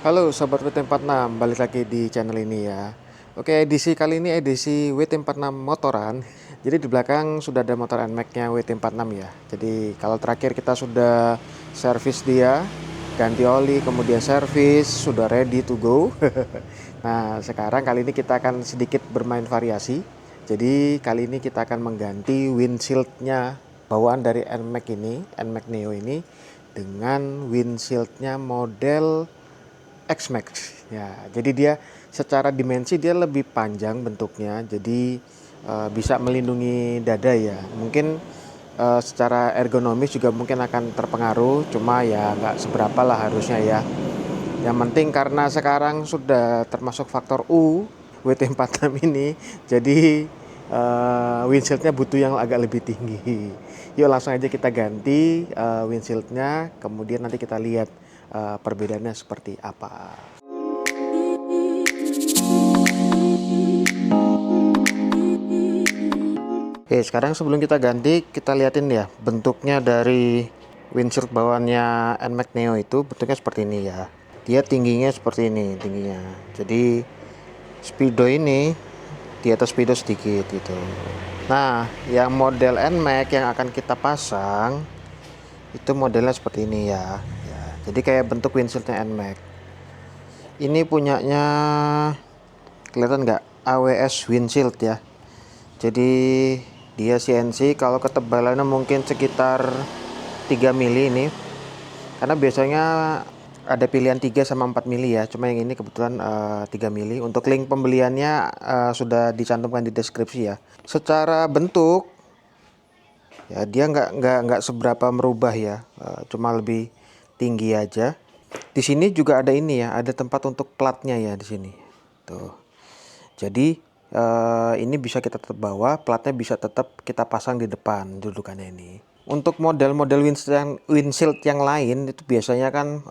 Halo Sobat WT46, balik lagi di channel ini ya. Oke, edisi kali ini edisi WT46 motoran. Jadi di belakang sudah ada motor NMAX-nya WT46 ya. Jadi kalau terakhir kita sudah servis dia, ganti oli, kemudian servis, sudah ready to go. Nah, sekarang kali ini kita akan sedikit bermain variasi. Jadi kali ini kita akan mengganti windshield-nya bawaan dari NMAX ini, NMAX Neo ini, dengan windshield-nya model X-Max ya. Jadi dia secara dimensi dia lebih panjang bentuknya, jadi bisa melindungi dada ya. Mungkin secara ergonomis juga mungkin akan terpengaruh, cuma ya nggak seberapa lah harusnya ya. Yang penting karena sekarang sudah termasuk faktor U WT46 ini, jadi windshieldnya butuh yang agak lebih tinggi. Yuk langsung aja kita ganti windshieldnya, kemudian nanti kita lihat perbedaannya seperti apa. Oke, sekarang sebelum kita ganti, kita liatin ya bentuknya dari windshield bawaannya NMAX Neo itu bentuknya seperti ini ya. Dia tingginya seperti ini tingginya. Jadi speedo ini di atas speedo sedikit gitu. Nah, yang model NMAX yang akan kita pasang itu modelnya seperti ini ya. Jadi kayak bentuk windshieldnya NMAX. Ini punyanya kelihatan nggak? AWS windshield ya. Jadi dia CNC, kalau ketebalannya mungkin sekitar 3 mili ini, karena biasanya ada pilihan 3 sama 4 mili ya, cuma yang ini kebetulan 3 mili. Untuk link pembeliannya sudah dicantumkan di deskripsi ya. Secara bentuk ya dia nggak seberapa merubah ya, cuma lebih tinggi aja. Di sini juga ada ini ya, ada tempat untuk platnya ya di sini tuh. Jadi ini bisa kita tetap bawa, platnya bisa tetap kita pasang di depan dudukannya ini. Untuk model-model windshield yang lain itu biasanya kan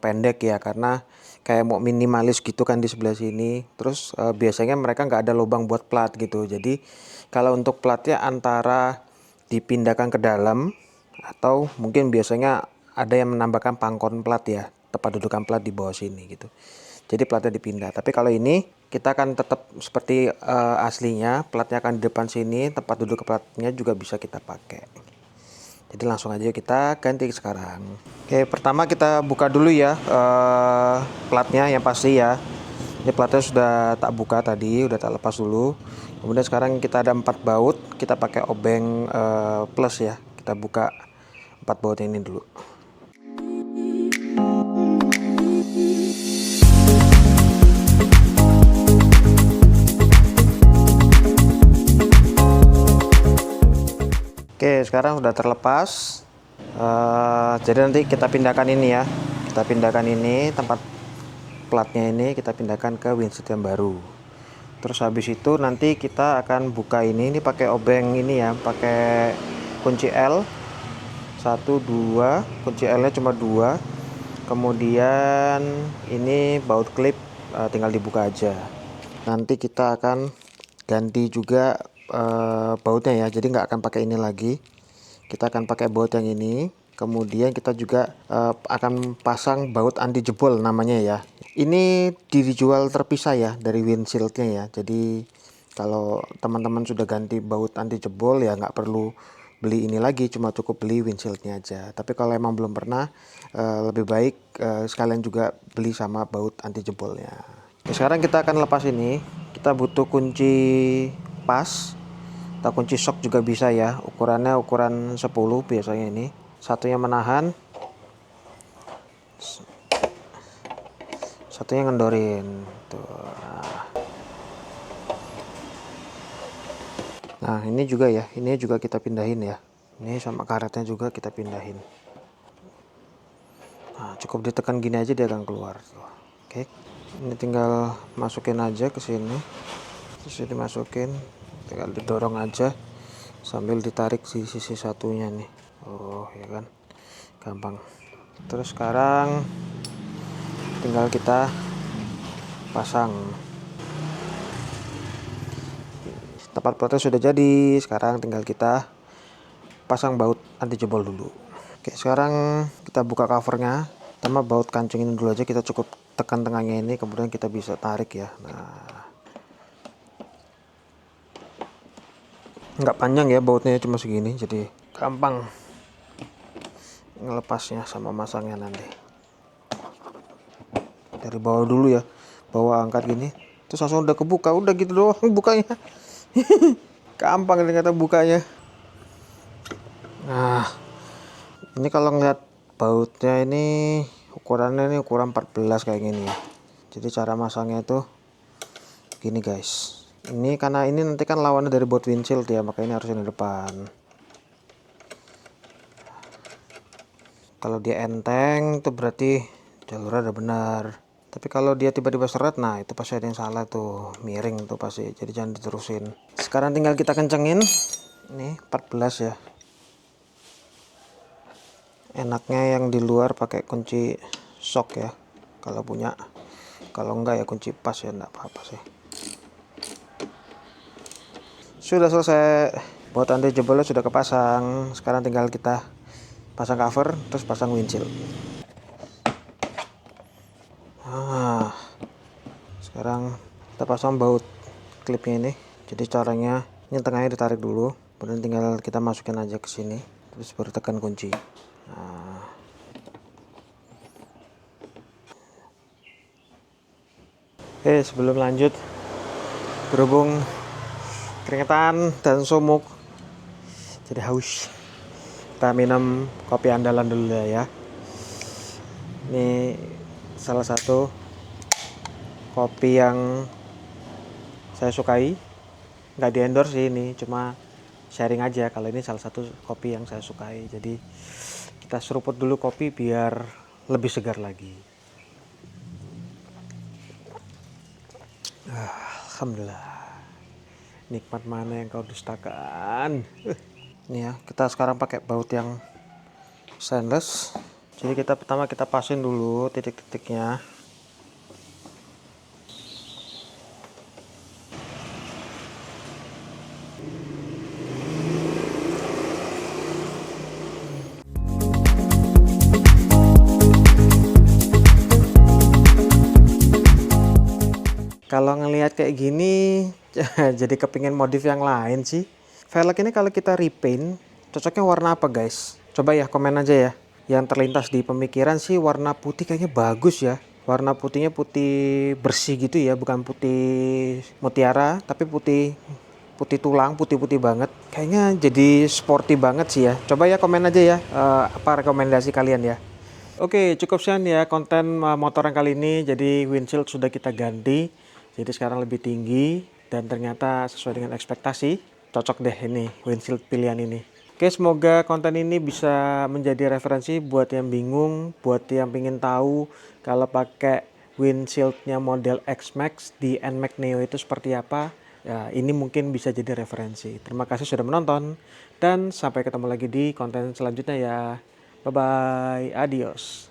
pendek ya, karena kayak mau minimalis gitu kan di sebelah sini. Terus biasanya mereka nggak ada lubang buat plat gitu. Jadi kalau untuk platnya antara dipindahkan ke dalam, atau mungkin biasanya ada yang menambahkan pangkon plat ya, tempat dudukan plat di bawah sini gitu. Jadi platnya dipindah. Tapi kalau ini kita akan tetap seperti aslinya, platnya akan di depan sini, tempat duduk platnya juga bisa kita pakai. Jadi langsung aja kita ganti sekarang. Oke, pertama kita buka dulu ya platnya yang pasti ya. Ini platnya sudah tak buka tadi, udah tak lepas dulu. Kemudian sekarang kita ada 4 baut, kita pakai obeng plus ya. Kita buka 4 baut ini dulu. Oke, sekarang sudah terlepas. Jadi nanti kita pindahkan ini ya. Kita pindahkan ini, tempat platnya ini kita pindahkan ke windshield yang baru. Terus habis itu nanti kita akan buka ini pakai obeng ini ya, pakai kunci L. 1, 2, kunci L nya cuma 2. Kemudian ini baut klip tinggal dibuka aja. Nanti kita akan ganti juga bautnya ya, jadi nggak akan pakai ini lagi, kita akan pakai baut yang ini. Kemudian kita juga akan pasang baut anti jebol namanya ya. Ini dijual terpisah ya dari windshieldnya ya. Jadi kalau teman-teman sudah ganti baut anti jebol ya nggak perlu beli ini lagi, cuma cukup beli windshieldnya aja. Tapi kalau emang belum pernah, lebih baik sekalian juga beli sama baut anti jebolnya. Oke, sekarang kita akan lepas ini. Kita butuh kunci pas atau kunci sok juga bisa ya. Ukurannya ukuran 10 biasanya ini. Satunya menahan, satunya ngendorin tuh. Nah ini juga ya, ini juga kita pindahin ya. Ini sama karetnya juga kita pindahin. Nah cukup ditekan gini aja dia akan keluar tuh. Oke, ini tinggal masukin aja ke sini. Terus dimasukin, tinggal didorong aja sambil ditarik di sisi satunya nih. Oh ya kan, gampang. Terus sekarang tinggal kita pasang. Tempat platnya sudah jadi, sekarang tinggal kita pasang baut anti jebol dulu. Oke, sekarang kita buka covernya. Pertama baut kancing ini dulu aja, kita cukup tekan tengahnya ini, kemudian kita bisa tarik ya. Nah, nggak panjang ya bautnya, cuma segini, jadi gampang ngelepasnya sama masangnya nanti. Dari bawah dulu ya, bawah angkat gini, terus langsung udah kebuka, udah gitu doang bukanya. Gampang ternyata bukanya. Nah, ini kalau ngeliat bautnya ini ukurannya, ini ukuran 14 kayak gini ya. Jadi cara masangnya itu gini guys. Ini karena ini nanti kan lawannya dari baut windshield ya, makanya ini harus di depan. Kalau dia enteng itu berarti jalurnya udah benar. Tapi kalau dia tiba-tiba seret, nah itu pasti ada yang salah tuh, miring tuh pasti. Jadi jangan diterusin. Sekarang tinggal kita kencengin. Ini 14 ya. Enaknya yang di luar pakai kunci shock ya, kalau punya. Kalau enggak ya kunci pas ya, enggak apa-apa sih. Sudah selesai, baut anti jebolnya sudah kepasang. Sekarang tinggal kita pasang cover, terus pasang windshield. Nah, sekarang kita pasang baut klipnya ini. Jadi caranya ini tengahnya ditarik dulu, kemudian tinggal kita masukin aja ke sini, terus baru tekan kunci. Nah, sebelum lanjut, berhubung keringetan dan sumuk, jadi haus, kita minum kopi andalan dulu ya. Ini salah satu kopi yang saya sukai, nggak di endorse sih ini, cuma sharing aja kalau ini salah satu kopi yang saya sukai. Jadi kita seruput dulu kopi biar lebih segar lagi. Alhamdulillah, nikmat mana yang kau dustakan. Ini ya, kita sekarang pakai baut yang stainless. Jadi kita pertama kita pasin dulu titik-titiknya. Kalau ngelihat kayak gini jadi kepingin modif yang lain sih. Velg ini kalau kita repaint cocoknya warna apa guys? Coba ya komen aja ya. Yang terlintas di pemikiran sih warna putih kayaknya bagus ya. Warna putihnya putih bersih gitu ya, bukan putih mutiara, tapi putih tulang, putih-putih banget. Kayaknya jadi sporty banget sih ya. Coba ya komen aja ya, apa rekomendasi kalian ya. Oke, cukup sekian ya konten motor yang kali ini. Jadi windshield sudah kita ganti, jadi sekarang lebih tinggi dan ternyata sesuai dengan ekspektasi. Cocok deh ini windshield pilihan ini. Oke, semoga konten ini bisa menjadi referensi buat yang bingung, buat yang pengen tahu kalau pakai windshieldnya model X-Max di NMAX Neo itu seperti apa. Ya, ini mungkin bisa jadi referensi. Terima kasih sudah menonton dan sampai ketemu lagi di konten selanjutnya ya. Bye bye, adios.